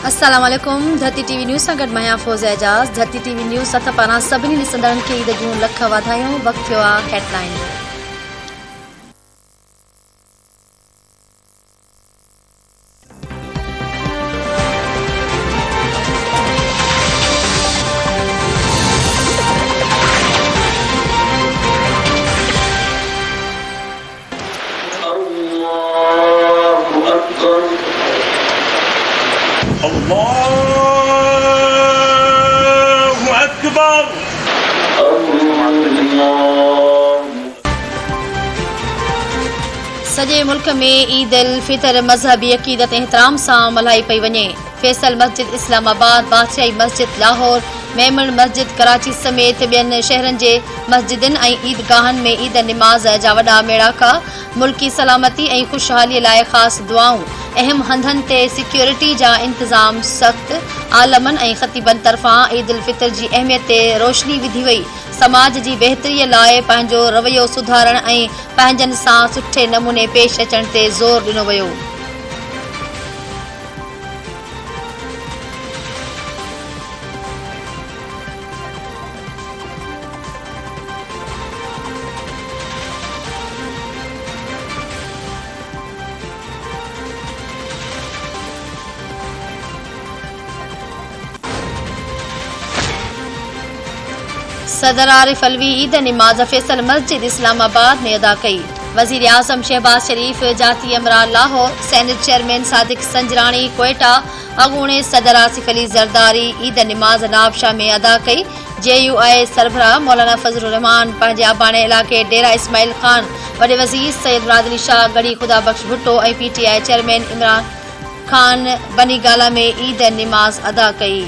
अस्सलाम वालेकुम। धरती टीवी न्यूज़ सां गॾु मैं फौज़ एजाज़। धरती टीवी न्यूज़ सत पारां सभिनी ॾिसंदड़नि खे ईद जूं लख वाधायूं। वक़्तु थियो आहे हेडलाइन। अल्लाहु अकबर। सॼे मुल्क में ईद उल फितर मज़हबी अक़ीदत एहतराम सां मल्हाई पई वञे। फैसल मस्जिद इस्लामाबाद, बादशाही मस्जिद लाहौर, मेमण मस्जिद कराची समेत ॿियनि शहरनि जे मस्जिदनि ऐं ईदगाहनि में ईद निमाज़ जा वॾा मेड़ाका। मुल्की सलामती ऐं ख़ुशहालीअ लाइ ख़ासि दुआऊं। अहम हंधनि ते सिक्योरिटी जा इंतज़ाम सख़्त। आलमनि ऐं ख़तीबनि तरफ़ां ईद उल फितर जी अहमियत ते रोशनी विधी वई। समाज जी बहितरीअ लाइ पंहिंजो रवैयो सुधारण ऐं पंहिंजनि सां सुठे नमूने पेश अचण ते ज़ोर ॾिनो वियो। सदर आरिफ अलवी ईद निमाज़ फैसल मस्जिद इस्लामाबाद में अदा कई। वज़ीर आज़म शहबाज शरीफ, जाती अमरान लाहौर, सेनेट चेयरमैन सादिक संजराणी कोयटा, अॻूणे सदर आसिफ अली ज़रदारी ईद निमाज़ नाबशा में अदा कई। JUI सरबराह मौलाना फजलुर रहमान पंहिंजे आबाणे इलाइक़े डेरा इस्माइल ख़ान, वॾे वज़ीर सैयद मुराद अली शाह, गढ़ी ख़ुदा बख़्श भुट्टो ऐं PTI चेयरमैन इमरान ख़ान बनीगाला में ईद निमाज़ अदा कई।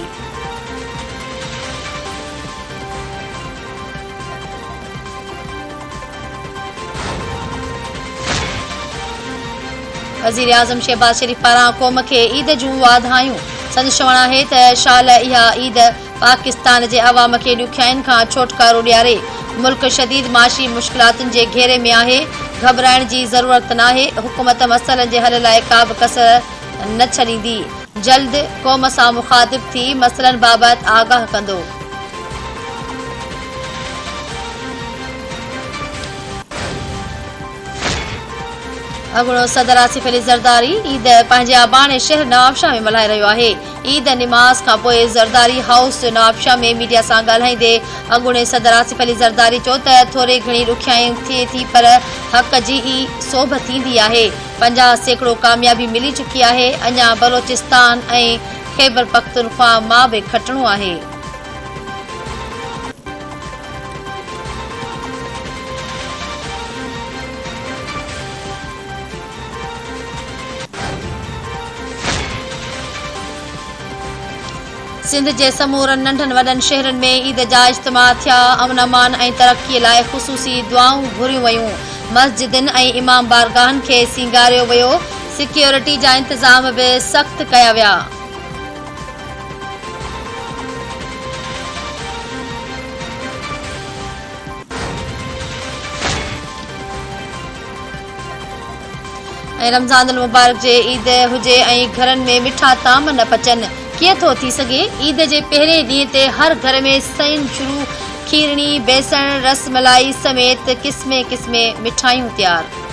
वज़ीर आज़म शहबाज शरीफ पारां क़ौम खे ईद जूं वाधायूं। संदसि चवणु आहे त शाल इहा ईद पाकिस्तान जे अवाम खे ॾुखियाईनि खां छोटकारो ॾियारे। मुल्क शदीद माशी मुश्किलातुनि जे घेरे में आहे। घबराइण जी ज़रूरत नाहे। हुकूमत मसइलनि जे हल लाइ का बि कसर न छॾींदी। जल्द क़ौम सां मुखातिब थी मसइलनि बाबति आगाह कंदो। अॻूणो सदर आसिफ अली ज़रदारी ईद पंहिंजे आबाणे शहर नवाबशाह में मल्हाए रहियो आहे। ईद निमाज़ खां पोइ ज़रदारी हाउस नवाबशाह में मीडिया सां ॻाल्हाईंदे अॻूणे सदर आसिफ अली ज़रदारी चयो त थोरे घणी ॾुखियाई थिए थी पर हक़ जी ई सोभ थींदी आहे। 50% कामयाबी मिली चुकी आहे। अञा बलोचिस्तान ऐं ख़ैबर पख्तूनख्वा मां बि खटिणो आहे। सिंध जे समूरनि नंढनि वॾनि शहरनि में ईद जा इज्तिमा थिया। अमन अमान ऐं तरक़ीअ लाइ ख़ुसूसी दुआऊं घुरियूं वयूं। मस्जिदनि ऐं इमाम बारगाहनि खे सींगारियो वियो। सिक्योरिटी जा इंतज़ाम बि सख़्त कया विया। ऐं रमज़ान उल मुबारक जे ईद हुजे ऐं घरनि में मिठा ताम न पचनि। कीअं थो थी सघे? ईद जे पहिरें ॾींहं ते हर घर में सइन शुरू, खीरणी, बेसण, रसमलाई समेत क़िस्मे क़िस्मे मिठाइयूं तयारु।